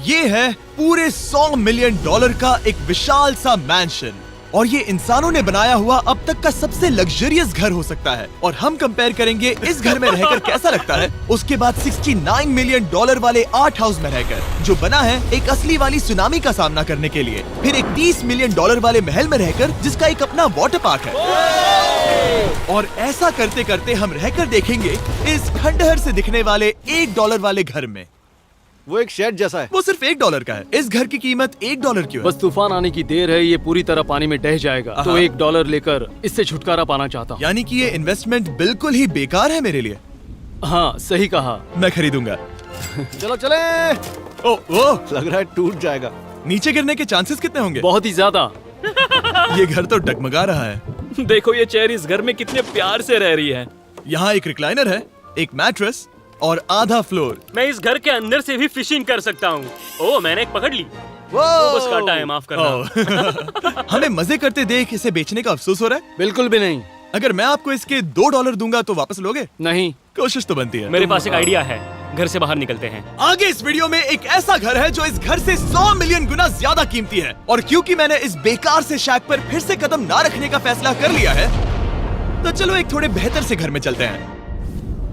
ये है पूरे $100 मिलियन का एक विशाल सा मैंशन, और ये इंसानों ने बनाया हुआ अब तक का सबसे लग्जरियस घर हो सकता है। और हम कंपेयर करेंगे इस घर में रहकर कैसा लगता है उसके बाद $69 मिलियन वाले आर्ट हाउस में रहकर, जो बना है एक असली वाली सुनामी का सामना करने के लिए। फिर एक $30 मिलियन वाले महल में रहकर जिसका एक अपना वाटर पार्क है। और ऐसा करते करते हम रहकर देखेंगे इस खंडहर से दिखने वाले $1 वाले घर में। वो एक शेड जैसा है। वो सिर्फ $1 का है। इस घर की कीमत $1 क्यों है? बस तूफान आने की देर है, ये पूरी तरह पानी में ढह जाएगा, तो $1 लेकर इससे छुटकारा पाना चाहता हूँ। यानी कि ये इन्वेस्टमेंट बिल्कुल ही बेकार है मेरे लिए। हाँ सही कहा। मैं खरीदूंगा। चलो चले। ओ, लग रहा है टूट जाएगा। नीचे गिरने के चांसेस कितने होंगे? बहुत ही ज्यादा। ये घर तो डगमगा रहा है। देखो ये चेयर इस घर में कितने प्यार से रह रही है। यहाँ एक रिक्लाइनर है, एक मैट्रेस और आधा फ्लोर। मैं इस घर के अंदर से भी फिशिंग कर सकता हूँ। ओह मैंने एक पकड़ ली। बस काटा है, माफ करना। हमें मजे करते देख इसे बेचने का अफसोस हो रहा है? बिल्कुल भी नहीं। अगर मैं आपको इसके $2 दूंगा तो वापस लोगे? नहीं। कोशिश तो बनती है। मेरे पास एक आइडिया है, घर से बाहर निकलते हैं। आगे इस वीडियो में एक ऐसा घर है जो इस घर से 100 मिलियन गुना ज्यादा कीमती है, और क्योंकि मैंने इस बेकार से शैक पर फिर से कदम ना रखने का फैसला कर लिया है, तो चलो एक थोड़े बेहतर से घर में चलते हैं।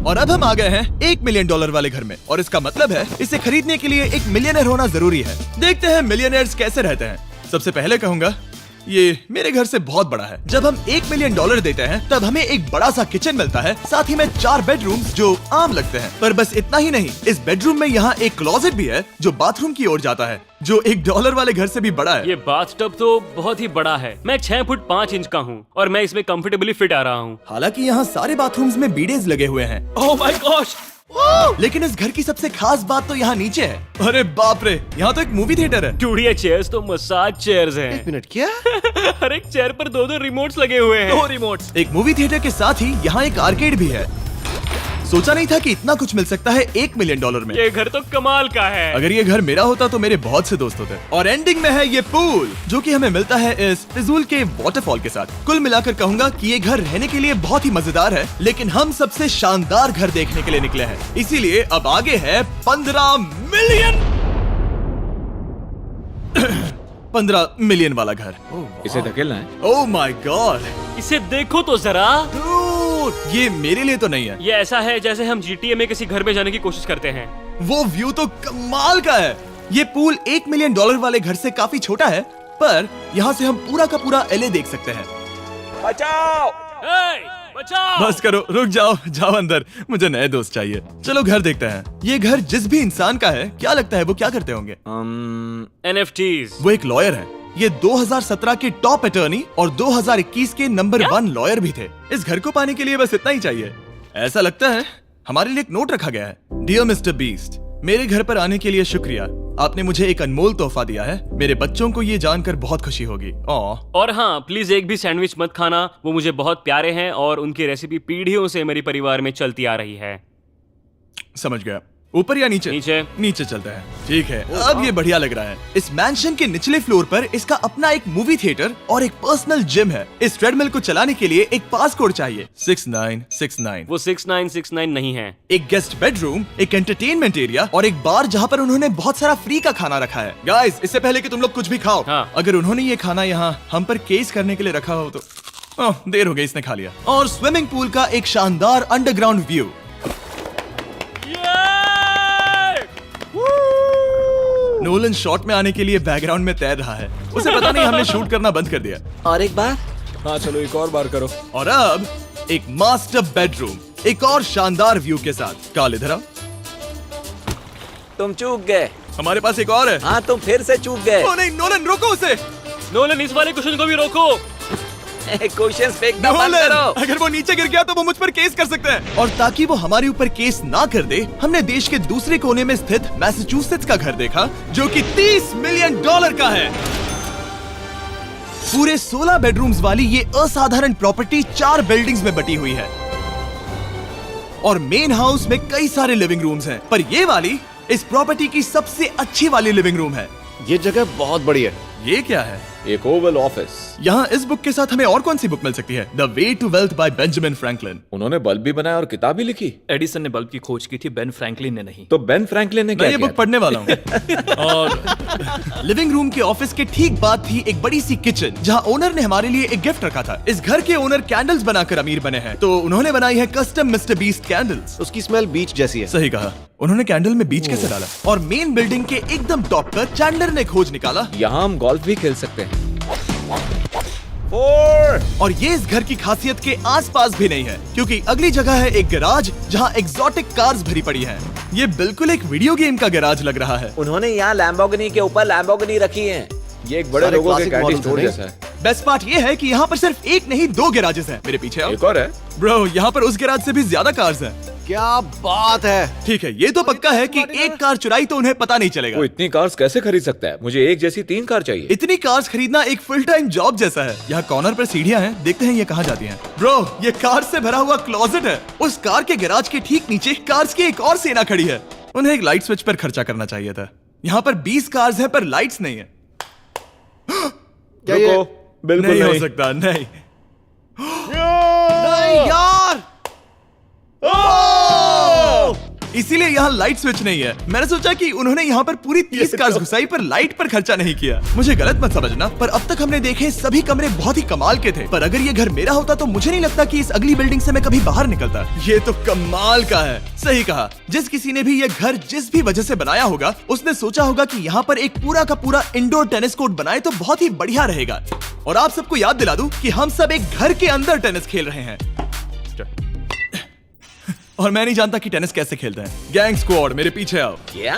और अब हम आ गए हैं $1 मिलियन वाले घर में, और इसका मतलब है इसे खरीदने के लिए एक मिलियनर होना जरूरी है। देखते हैं मिलियनर्स कैसे रहते हैं। सबसे पहले कहूंगा ये मेरे घर से बहुत बड़ा है। जब हम $1 मिलियन देते हैं तब हमें एक बड़ा सा किचन मिलता है, साथ ही में 4 बेडरूम्स जो आम लगते हैं। पर बस इतना ही नहीं, इस बेडरूम में यहाँ एक क्लोजेट भी है जो बाथरूम की ओर जाता है, जो $1 वाले घर से भी बड़ा है। ये बाथटब तो बहुत ही बड़ा है। मैं 6 फुट 5 इंच का हूँ और मैं इसमें कंफर्टेबली फिट आ रहा हूँ। हालांकि यहाँ सारे बाथरूम्स में बीडेज लगे हुए हैं। Oh my gosh! लेकिन इस घर की सबसे खास बात तो यहाँ नीचे है। अरे बाप रे, यहाँ तो एक मूवी थिएटर है। टूड, ये चेयर्स तो मसाज चेयर्स हैं। 1 मिनट क्या? हर एक चेयर पर 2 रिमोट्स लगे हुए हैं। 2 रिमोट्स। एक मूवी थिएटर के साथ ही यहाँ एक आर्केड भी है। सोचा नहीं था कि इतना कुछ मिल सकता है $1 मिलियन में। ये घर तो कमाल का है। अगर ये घर मेरा होता तो मेरे बहुत से दोस्त होते। और एंडिंग में है ये पूल, जो कि हमें मिलता है इस फिजूल के वाटरफॉल के साथ। कुल मिलाकर कहूंगा कि ये घर रहने के लिए बहुत ही मजेदार है, लेकिन हम सबसे शानदार घर देखने के लिए निकले हैं, इसीलिए अब आगे है 15 मिलियन वाला घर। इसे धकेलना है। ओह माय गॉड, इसे देखो तो जरा। ये मेरे लिए तो नहीं है। ये ऐसा है जैसे हम GTA में किसी घर में जाने की कोशिश करते हैं। वो व्यू तो कमाल का है। ये पूल $1 मिलियन वाले घर से काफी छोटा है, पर यहाँ से हम पूरा का पूरा LA देख सकते हैं। बचाओ! बचाओ! बस करो, रुक जाओ, जाओ अंदर, मुझे नए दोस्त चाहिए। चलो घर देखते हैं। ये घर जिस भी इंसान का है, क्या लगता है वो क्या करते होंगे? NFTs। वो एक लॉयर है। ये 2017 के टॉप अटर्नी और 2021 के नंबर 1 लॉयर भी थे। इस घर को पाने के लिए बस इतना ही चाहिए। ऐसा लगता है हमारे लिए एक नोट रखा गया है। डियर मिस्टर बीस्ट, मेरे घर पर आने के लिए शुक्रिया। आपने मुझे एक अनमोल तोहफा दिया है। मेरे बच्चों को ये जानकर बहुत खुशी होगी। और हाँ, प्लीज एक भी सैंडविच मत खाना, वो मुझे बहुत प्यारे हैं और उनकी रेसिपी पीढ़ियों से मेरे परिवार में चलती आ रही है। समझ गया। ऊपर या नीचे? नीचे। नीचे चलते हैं। ठीक है, अब ये बढ़िया लग रहा है। इस मैंशन के निचले फ्लोर पर इसका अपना एक मूवी थिएटर और एक पर्सनल जिम है। इस ट्रेडमिल को चलाने के लिए एक पास कोड चाहिए, 6969। वो 6969 नहीं है। एक गेस्ट बेडरूम, एक एंटरटेनमेंट एरिया और एक बार जहाँ पर उन्होंने बहुत सारा फ्री का खाना रखा है। गाइस, इससे पहले कि तुम लोग कुछ भी खाओ, हाँ। अगर उन्होंने ये खाना यहाँ हम पर केस करने के लिए रखा हो तो देर हो गई, इसने खा लिया। और स्विमिंग पूल का एक शानदार अंडरग्राउंड व्यू। नोलन शॉट में आने के लिए बैकग्राउंड में तैर रहा है। उसे पता नहीं हमने शूट करना बंद कर दिया। और एक बार? हाँ चलो एक और बार करो। और अब एक मास्टर बेडरूम, एक और शानदार व्यू के साथ। काल इधर आओ। तुम चूक गए। हमारे पास एक और है। हाँ तुम फिर से चूक गए। ओ नहीं, नोलन रोको उसे। नोलन, इस वाले क्वेश्चन को भी रोको। क्वेश्चन फेंकना बंद नोलन, करो। अगर वो नीचे गिर गया तो वो मुझ पर केस कर सकते हैं। और ताकि वो हमारे ऊपर केस ना कर दे, हमने देश के दूसरे कोने में स्थित मैसाचुसेट्स का घर देखा, जो कि $30 मिलियन का है। पूरे 16 बेडरूम्स वाली ये असाधारण प्रॉपर्टी 4 बिल्डिंग्स में बटी हुई है, और मेन हाउस में कई सारे लिविंग रूम्स हैं, पर ये वाली इस प्रॉपर्टी की सबसे अच्छी वाली लिविंग रूम है। ये जगह बहुत बड़ी है। ये क्या है? एक ओवल ऑफिस। यहाँ इस बुक के साथ हमें और कौन सी बुक मिल सकती है? The way to wealth by Benjamin Franklin. उन्होंने बल्ब भी बनाया और किताब भी लिखी। एडिसन ने बल्ब की खोज की थी, बेन फ्रैंकलिन ने नहीं। तो बेन फ्रैंकलिन ने क्या मैं ये किया बुक पढ़ने वाला हूँ। और लिविंग रूम के ऑफिस के ठीक बाद थी एक बड़ी सी किचन जहाँ ओनर ने हमारे लिए एक गिफ्ट रखा था। इस घर के ओनर कैंडल्स बनाकर अमीर बने हैं, तो उन्होंने बनाई है कस्टम मिस्टर बीस्ट कैंडल्स। उसकी स्मेल बीच जैसी है। सही कहा। उन्होंने कैंडल में बीच कैसे डाला? और मेन बिल्डिंग के एकदम टॉप पर चैंडलर ने खोज निकाला। यहाँ हम गोल्फ भी खेल सकते हैं। और ये इस घर की खासियत के आसपास भी नहीं है, क्योंकि अगली जगह है एक गैराज जहाँ एग्जॉटिक कार्स भरी पड़ी हैं। ये बिल्कुल एक वीडियो गेम का गैराज लग रहा है। उन्होंने यहाँ लैम्बोर्गिनी के ऊपर लैम्बोर्गिनी रखी है। ये एक बड़े सारे लोगों के classic कैंडी models स्टोर हैं, जैसा है। बेस्ट पार्ट ये है कि यहाँ पर सिर्फ एक नहीं 2 गैराजेस हैं। मेरे पीछे आओ। एक और है। ब्रो, यहाँ पर उस गैराज से भी ज्यादा कार्स हैं। क्या बात है। ठीक है, ये तो पक्का है कि एक कार चुराई तो उन्हें पता नहीं चलेगा। वो इतनी कार्स कैसे खरीद सकता है? मुझे एक जैसी 3 कार चाहिए। इतनी कार्स खरीदना एक फुल टाइम जॉब जैसा है। यहाँ कॉर्नर पर सीढ़ियाँ हैं, देखते हैं ये कहाँ जाती हैं। ब्रो, ये कार से भरा हुआ क्लोजेट है। उस कार के गैराज के ठीक नीचे कार्स की एक और सेना खड़ी है। उन्हें एक लाइट स्विच पर खर्चा करना चाहिए था। यहाँ पर 20 कार्स हैं पर लाइट्स नहीं है। क्या ये? रुको, बिल्कुल नहीं हो नहीं। सकता, नहीं। नहीं यार। इसीलिए यहाँ लाइट स्विच नहीं है। मैंने सोचा कि उन्होंने यहाँ पर पूरी 30 कार्स घुसाई पर लाइट पर खर्चा नहीं किया। मुझे गलत मत समझना, पर अब तक हमने देखे सभी कमरे बहुत ही कमाल के थे। पर अगर ये घर मेरा होता तो मुझे नहीं लगता कि इस अगली बिल्डिंग से मैं कभी बाहर निकलता। ये तो कमाल का है। सही कहा। जिस किसी ने भी ये घर जिस भी वजह से बनाया होगा, उसने सोचा होगा कि यहाँ पर एक पूरा का पूरा इंडोर टेनिस कोर्ट बनाए तो बहुत ही बढ़िया रहेगा। और आप सबको याद दिला दूं कि हम सब एक घर के अंदर टेनिस खेल रहे हैं। और मैं नहीं जानता कि टेनिस कैसे खेलते हैं। गैंग स्क्वाड, मेरे पीछे आओ। क्या?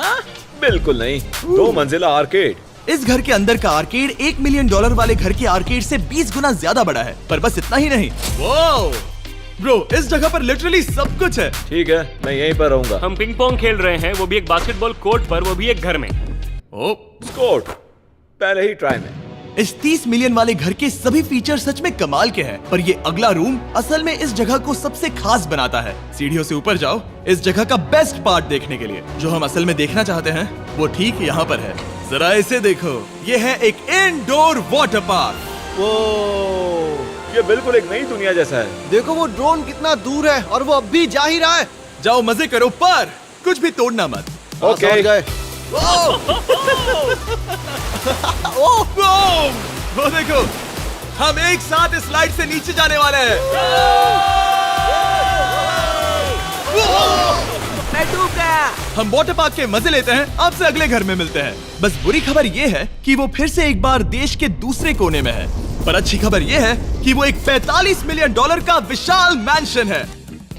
बिल्कुल नहीं। 2 मंजिला आर्केड। इस घर के अंदर का आर्केड $1 मिलियन वाले घर के आर्केड से 20 गुना ज्यादा बड़ा है। पर बस इतना ही नहीं। वाओ ब्रो, इस जगह पर लिटरली सब कुछ है। ठीक है, मैं यहीं पर रहूंगा। हम पिंग पोंग खेल रहे हैं, वो भी एक बास्केटबॉल कोर्ट पर, वो भी एक घर में। ओ, स्कोर पहले ही ट्राई में। इस 30 मिलियन वाले घर के सभी फीचर सच में कमाल के हैं, पर ये अगला रूम असल में इस जगह को सबसे खास बनाता है। सीढ़ियों से ऊपर जाओ इस जगह का बेस्ट पार्ट देखने के लिए। जो हम असल में देखना चाहते हैं वो ठीक यहाँ पर है। जरा इसे देखो, ये है एक इंडोर वाटर पार्क। वो ये बिल्कुल एक नई दुनिया जैसा है। देखो वो ड्रोन कितना दूर है और वो अब भी जा ही रहा है। जाओ मजे करो, पर कुछ भी तोड़ना मत। हाँ, समझ गए। वो देखो, हम एक साथ इस स्लाइड से नीचे जाने वाले हैं। मैं डूब गया। हम वाटर पार्क के मजे लेते हैं। आपसे अगले घर में मिलते हैं। बस बुरी खबर ये है कि वो फिर से एक बार देश के दूसरे कोने में है। पर अच्छी खबर ये है कि वो एक $45 मिलियन का विशाल मैंशन है।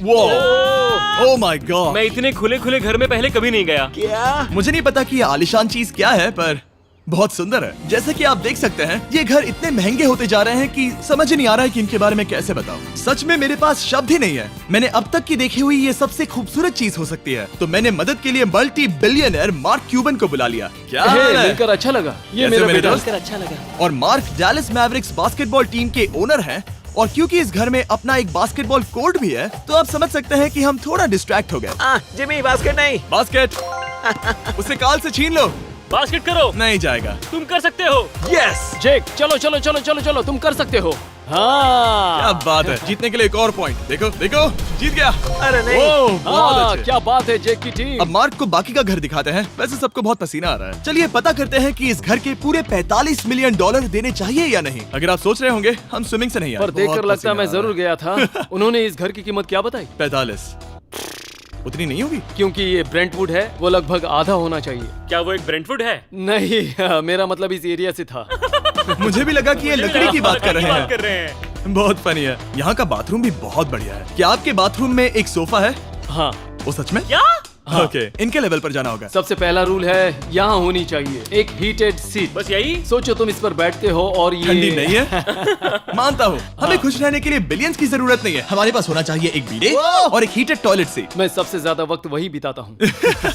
Oh my God. मैं इतने खुले खुले घर में पहले कभी नहीं गया। क्या? मुझे नहीं पता कि ये आलीशान चीज क्या है, पर बहुत सुंदर है। जैसे कि आप देख सकते हैं, ये घर इतने महंगे होते जा रहे हैं कि समझ ही नहीं आ रहा है कि इनके बारे में कैसे बताऊं। सच में मेरे पास शब्द ही नहीं है। मैंने अब तक की देखी हुई ये सबसे खूबसूरत चीज हो सकती है। तो मैंने मदद के लिए मल्टी बिलियनर मार्क क्यूबन को बुला लिया। क्या हाल है? मिलकर अच्छा लगा। ये कैसे मेरा मेरे बेटा। दोस्त? अच्छा लगा। और mark Dallas Mavericks basketball team के ओनर हैं। और क्योंकि इस घर में अपना एक बास्केटबॉल कोर्ट भी है, तो आप समझ सकते हैं कि हम थोड़ा डिस्ट्रैक्ट हो गए। जिमी, बास्केट नहीं। बास्केट उसे काल से छीन लो। बास्केट करो। नहीं जाएगा। तुम कर सकते हो। यस, जेक, चलो चलो चलो चलो चलो, तुम कर सकते हो। हाँ क्या बात है। जीतने के लिए एक और पॉइंट। देखो देखो, जीत गया। अरे नहीं। ओह, बहुत हाँ, अच्छे। क्या बात है जेक की टीम। अब मार्क को बाकी का घर दिखाते हैं। वैसे सबको बहुत पसीना आ रहा है। चलिए पता करते हैं कि इस घर के पूरे $45 मिलियन देने चाहिए या नहीं। अगर आप सोच रहे होंगे हम स्विमिंग से नहीं आए, पर देखकर बहुत लगता है मैं पसीना आ जरूर गया था। उन्होंने इस घर की कीमत क्या बताई? रहा है। 45 उतनी नहीं होगी। क्योंकि ये ब्रेंटवुड है, वो लगभग आधा होना चाहिए। क्या वो एक ब्रेंटफुड है? नहीं, मेरा मतलब इस एरिया से था। मुझे भी लगा कि ये लकड़ी की बात कर रहे बात कर हैं। रहे हैं। बहुत फनी है। यहाँ का बाथरूम भी बहुत बढ़िया है। क्या आपके बाथरूम में एक सोफा है? हाँ, वो सच में? क्या? ओके, इनके लेवल पर जाना होगा। सबसे पहला रूल है यहाँ होनी चाहिए एक हीटेड सीट। बस यही? सोचो तुम इस पर बैठते हो और ये ठंडी नहीं है। मानता हूँ, हमें खुश रहने के लिए बिलियंस की जरूरत नहीं है। हमारे पास होना चाहिए एक बीडे और एक हीटेड टॉयलेट सीट। मैं सबसे ज्यादा वक्त वही बिताता हूँ।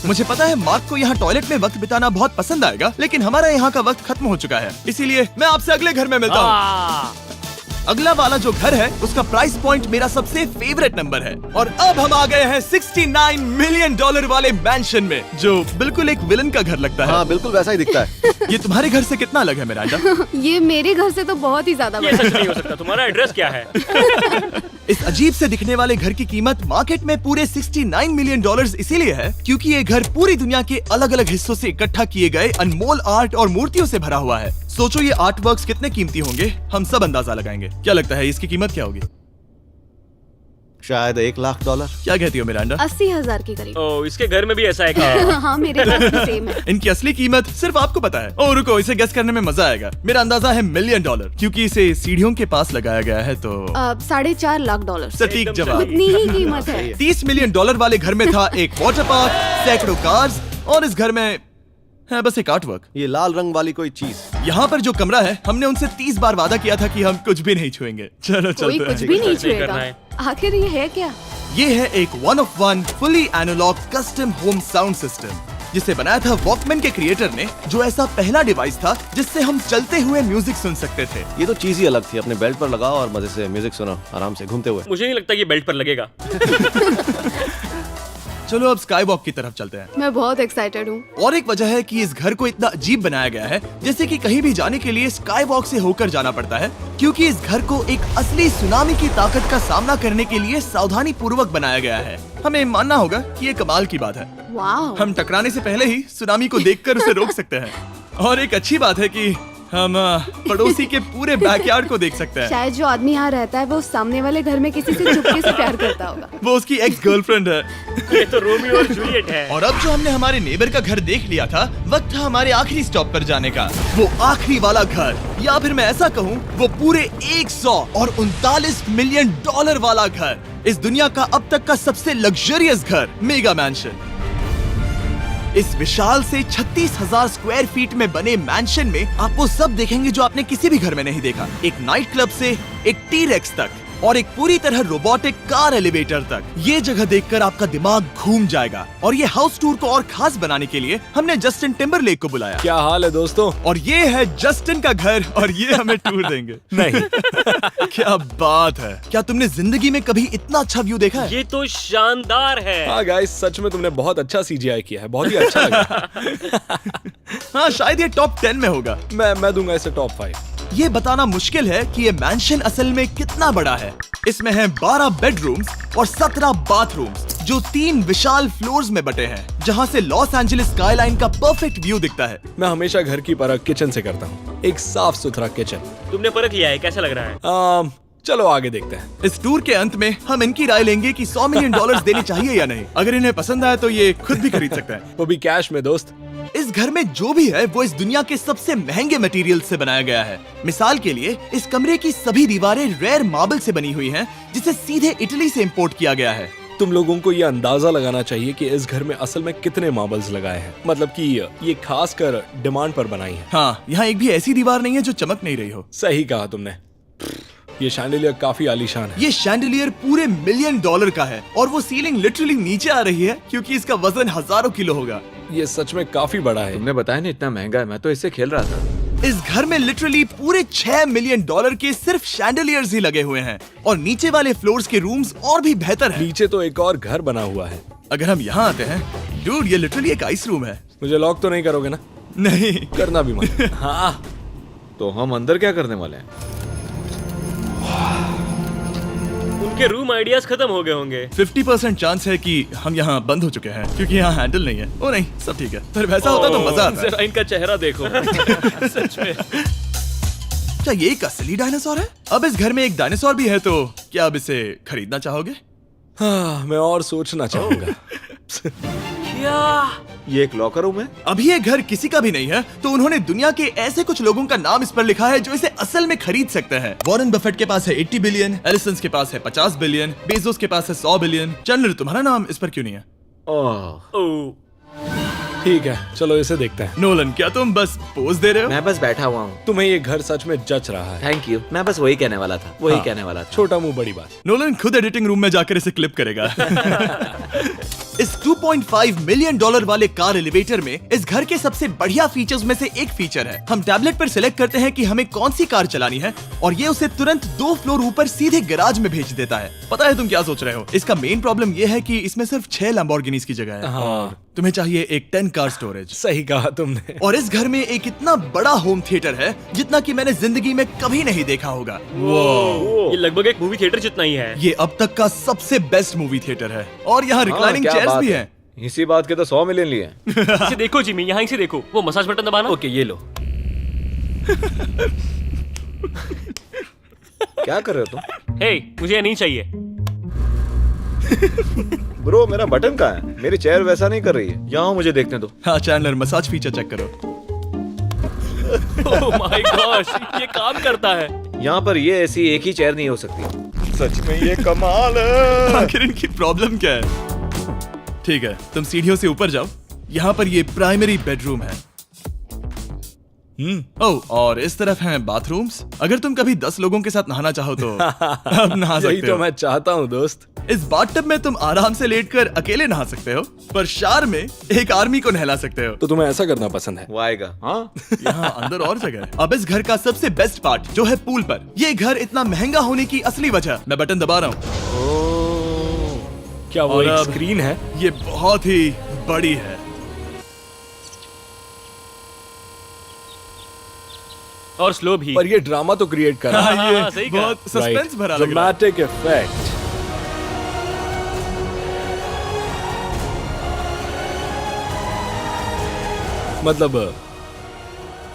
मुझे पता है मार्क को यहाँ टॉयलेट में वक्त बिताना बहुत पसंद आएगा, लेकिन हमारा यहाँ का वक्त खत्म हो चुका है। इसीलिए मैं आपसे अगले घर में मिलता हूँ। अगला वाला जो घर है उसका प्राइस पॉइंट मेरा सबसे फेवरेट नंबर है। और अब हम आ गए हैं $69 मिलियन वाले मैंशन में, जो बिल्कुल एक विलन का घर लगता है। हाँ बिल्कुल वैसा ही दिखता है। ये तुम्हारे घर से कितना अलग है मिरांडा? ये मेरे घर से तो बहुत ही ज्यादा ये बड़ा सच नहीं हो सकता। तुम्हारा एड्रेस क्या है? इस अजीब से दिखने वाले घर की कीमत मार्केट में पूरे $69 मिलियन इसीलिए है क्योंकि ये घर पूरी दुनिया के अलग अलग हिस्सों से इकट्ठा किए गए अनमोल आर्ट और मूर्तियों से भरा हुआ है। सोचो ये आर्ट वर्क्स कितने कीमती होंगे, हम सब अंदाजा लगाएंगे। क्या लगता है इसकी कीमत क्या होगी? शायद $1 लाख। क्या कहती हो मिरांडा? 80,000 के करीब। ओ, इसके घर में भी ऐसा है क्या? हाँ मेरे पास भी सेम है। इनकी असली कीमत सिर्फ आपको पता है। ओ रुको, इसे गेस करने में मजा आएगा। मेरा अंदाजा है $1 मिलियन क्योंकि इसे सीढ़ियों के पास लगाया गया है तो $4.5 लाख। सटीक जवाब। उतनी ही कीमत है। $30 मिलियन वाले घर में था एक वाटर पार्क, सैकड़ों कार्स और इस घर में है बस एक आर्ट वर्क। ये लाल रंग वाली कोई चीज। यहाँ पर जो कमरा है हमने उनसे 30 बार वादा किया था कि हम कुछ भी नहीं छुएंगे। चलो कोई चलते कुछ हैं। भी नहीं सच नहीं करना छुएगा। है। आखिर ये है क्या? ये है एक 1 of 1 fully analogue custom home sound system जिसे बनाया था वॉकमैन के क्रिएटर ने, जो ऐसा पहला डिवाइस था जिससे हम चलते हुए म्यूजिक सुन सकते थे। ये तो चीज ही अलग थी। अपने बेल्ट पर लगाओ और मजे से म्यूजिक सुनो आराम से घूमते हुए। मुझे नहीं लगता ये बेल्ट पर लगेगा। चलो अब स्काई वॉक की तरफ चलते हैं। मैं बहुत एक्साइटेड हूँ। और एक वजह है कि इस घर को इतना अजीब बनाया गया है जैसे कि कहीं भी जाने के लिए स्काई वॉक से होकर जाना पड़ता है, क्योंकि इस घर को एक असली सुनामी की ताकत का सामना करने के लिए सावधानी पूर्वक बनाया गया है। हमें मानना होगा कि ये कमाल की बात है। वाह। हम टकराने से पहले ही सुनामी को देखकर उसे रोक सकते हैं। और एक अच्छी बात है कि हम पड़ोसी के पूरे बैकयार्ड को देख सकते हैं। शायद जो आदमी यहाँ रहता है वो सामने वाले घर में किसी से चुपके से प्यार करता होगा। वो उसकी एक्स गर्लफ्रेंड है। ये तो रोमियो और जूलियट है। और अब जो हमने हमारे नेबर का घर देख लिया था, वक्त था हमारे आखिरी स्टॉप पर जाने का। वो आखिरी वाला घर, या फिर मैं ऐसा कहूँ वो पूरे 139 मिलियन वाला घर, इस दुनिया का अब तक का सबसे लग्जरियस घर, मेगा मैंशन। इस विशाल से 36,000 स्क्वायर फीट में बने मैंशन में आप वो सब देखेंगे जो आपने किसी भी घर में नहीं देखा। एक नाइट क्लब से एक टी-रेक्स तक और एक पूरी तरह रोबोटिक कार एलिवेटर तक। ये जगह देखकर आपका दिमाग घूम जाएगा। और ये हाउस टूर को और खास बनाने के लिए हमने जस्टिन टिम्बरलेक को बुलाया। क्या हाल है दोस्तों? और ये है जस्टिन का घर और ये हमें टूर देंगे। नहीं। क्या बात है, क्या तुमने जिंदगी में कभी इतना अच्छा व्यू देखा है? ये तो शानदार है। हाँ गाइस, सच में तुमने बहुत अच्छा CGI किया है। बहुत ही अच्छा लगा। हाँ शायद ये टॉप 10 में होगा। मैं दूंगा इसे टॉप 5। ये बताना मुश्किल है कि ये मैंशन असल में कितना बड़ा है। इसमें है 12 बेडरूम्स और 17 बाथरूम्स जो 3 विशाल फ्लोर्स में बटे हैं, जहां से लॉस एंजलिस स्काईलाइन का परफेक्ट व्यू दिखता है। मैं हमेशा घर की परख किचन से करता हूँ। एक साफ सुथरा किचन। तुमने परख लिया है, कैसा लग रहा है? चलो आगे देखते हैं। इस टूर के अंत में हम इनकी राय लेंगे कि $100 मिलियन देने चाहिए या नहीं। अगर इन्हें पसंद आया तो ये खुद भी खरीद सकते हैं। वो भी कैश में दोस्त। इस घर में जो भी है वो इस दुनिया के सबसे महंगे मटेरियल से बनाया गया है। मिसाल के लिए इस कमरे की सभी दीवारें रेयर मार्बल से बनी हुई हैं, जिसे सीधे इटली से इंपोर्ट किया गया है। तुम लोगों को ये अंदाजा लगाना चाहिए कि इस घर में असल में कितने मार्बल्स लगाए हैं। मतलब कि ये खास कर डिमांड पर बनाई है। हाँ, यहाँ एक भी ऐसी दीवार नहीं है जो चमक नहीं रही हो। सही कहा तुमने। ये शैंडिलियर काफी आलीशान है। ये शैंडिलियर पूरे $1 मिलियन का है और वो सीलिंग लिटरली नीचे आ रही है क्योंकि इसका वजन हजारों किलो होगा। ये सच में काफी बड़ा है। तुमने बताया ना इतना महंगा है, मैं तो इससे खेल रहा था। इस घर में लिटरली पूरे $6 मिलियन के सिर्फ शैंडिलियर्स ही लगे हुए हैं और नीचे वाले फ्लोर्स के रूम्स और भी बेहतर हैं। नीचे तो एक और घर बना हुआ है। अगर हम यहाँ आते हैं, डूड, ये लिटरली एक आइस रूम है। मुझे लॉक तो नहीं करोगे ना? नहीं करना भी मत। हाँ, तो हम अंदर क्या करने वाले हैं? उनके रूम आइडियाज खत्म हो गए होंगे। 50% चांस है कि हम यहाँ बंद हो चुके हैं क्योंकि यहाँ हैंडल नहीं है। ओ नहीं, सब ठीक है। पर वैसा होता तो मजा आता। जरा इनका चेहरा देखो। सच में। क्या ये एक असली डायनासोर है? अब इस घर में एक डायनासोर भी है, तो क्या अब इसे खरीदना चाहोगे? हाँ, मैं और सोचना चाहूंगा। ये एक लॉकर रूम है? अभी ये घर किसी का भी नहीं है, तो उन्होंने दुनिया के ऐसे कुछ लोगों का नाम इस पर लिखा है जो इसे असल में खरीद सकते हैं। वॉरेन बफेट के पास है 80 बिलियन, एलिसन के पास है 50 बिलियन, बेजोस के पास है 100 बिलियन। चैंडलर, तुम्हारा नाम इस पर क्यों नहीं है? ओह, ठीक है, चलो इसे देखते हैं। नोलन, क्या तुम बस पोज दे रहे हो? मैं बस बैठा हुआ हूँ। तुम्हें ये घर सच में जच रहा है। Thank you. मैं बस वही कहने वाला था। वही कहने वाला था। छोटा मुंह बड़ी बात। नोलन खुद एडिटिंग रूम में जाकर इसे क्लिप करेगा। इस $2.5 मिलियन वाले कार एलिवेटर में इस घर के सबसे बढ़िया फीचर्स में से एक फीचर है। हम टैबलेट पर सिलेक्ट करते हैं कि हमें कौन सी कार चलानी है और ये उसे तुरंत 2 फ्लोर ऊपर सीधे गैराज में भेज देता है। पता है तुम क्या सोच रहे हो? इसका मेन प्रॉब्लम ये है कि इसमें सिर्फ 6 लैम्बोर्गिनीज की जगह है। हाँ। तुम्हें चाहिए एक 10 कार स्टोरेज। सही कहा तुमने। और इस घर में एक इतना बड़ा होम थिएटर है जितना कि मैंने जिंदगी में कभी नहीं देखा होगा। ये लगभग एक मूवी थिएटर जितना ही है। ये अब तक का सबसे बेस्ट मूवी थिएटर है और यहाँ रिक्लाइनिंग क्या चेयर्स बात भी है। हैं। इसी बात के तो 100 मिलियन लिए हैं। इसे देखो जिमी, यहाँ से देखो, वो मसाज बटन दबाना। ओके ये लो। क्या कर रहे हो तुम? हे, मुझे ये नहीं चाहिए। ब्रो मेरा बटन कहाँ है? मेरी चेयर वैसा नहीं कर रही है। यहाँ मुझे देखने दो। हाँ चैंडलर, मसाज फीचर चेक करो। ओह माय गॉश, ये काम करता है। यहाँ पर ये ऐसी एक ही चेयर नहीं हो सकती। सच में ये कमाल है। आखिर इनकी प्रॉब्लम क्या है? ठीक है, तुम सीढ़ियों से ऊपर जाओ। यहाँ पर ये प्राइमरी बेडरूम है। ओह, और इस तरफ हैं बाथरूम्स। अगर तुम कभी 10 लोगों के साथ नहाना चाहो तो अब नहा यही सकते तो हो। मैं चाहता हूँ दोस्त। इस बाथटब में तुम आराम से लेटकर अकेले नहा सकते हो, पर शार में एक आर्मी को नहला सकते हो। तो तुम्हें ऐसा करना पसंद है? वो आएगा। हाँ यहाँ अंदर और जगह है। अब इस घर का सबसे बेस्ट पार्ट जो है पूल पर। ये घर इतना महंगा होने की असली वजह, मैं बटन दबा रहा हूँ। क्या वो और एक अब- स्क्रीन है? ये बहुत ही बड़ी है। और स्लो भी। पर ये ड्रामा तो क्रिएट कर रहा है। हाँ, ये हाँ, सही कहा। बहुत सस्पेंस भरा लग रहा है। Dramatic effect. मतलब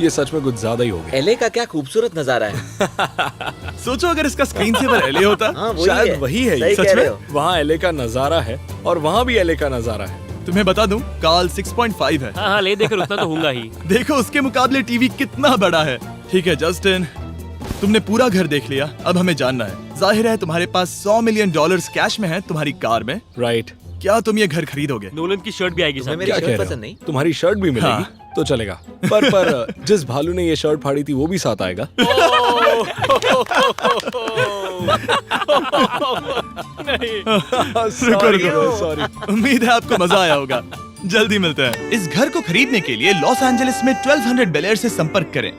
ये सच में कुछ ज्यादा ही हो गया। एले का क्या खूबसूरत नजारा है। सोचो अगर इसका स्क्रीन सेवर एलए होता। हाँ वही शायद है। वही है ये। सही सच कह में? रहे हो। वहाँ एले का नजारा है और वहाँ भी एले का नजारा है। तुम्हें बता दूं, काल 6.5 है। हाँ हाँ, ले देकर उतना तो होगा ही। देखो उसके मुकाबले टीवी कितना बड़ा है। ठीक है जस्टिन, तुमने पूरा घर देख लिया। अब हमें जानना है, जाहिर है तुम्हारे पास $100 मिलियन कैश में है तुम्हारी कार में। राइट। क्या तुम ये घर खरीदोगे? नोलन की शर्ट भी आएगी तुम्हें साथ। मेरी क्या शर्ट कह रहे पसंद हो? नहीं? तुम्हारी शर्ट भी मिलेगी हाँ। तो चलेगा। पर जिस भालू ने ये शर्ट फाड़ी थी वो भी साथ आएगा। सॉरी। उम्मीद है आपको मजा आया होगा। जल्दी मिलते हैं। इस घर को खरीदने के लिए लॉस एंजलिस में 1200 बेल एयर से संपर्क करें।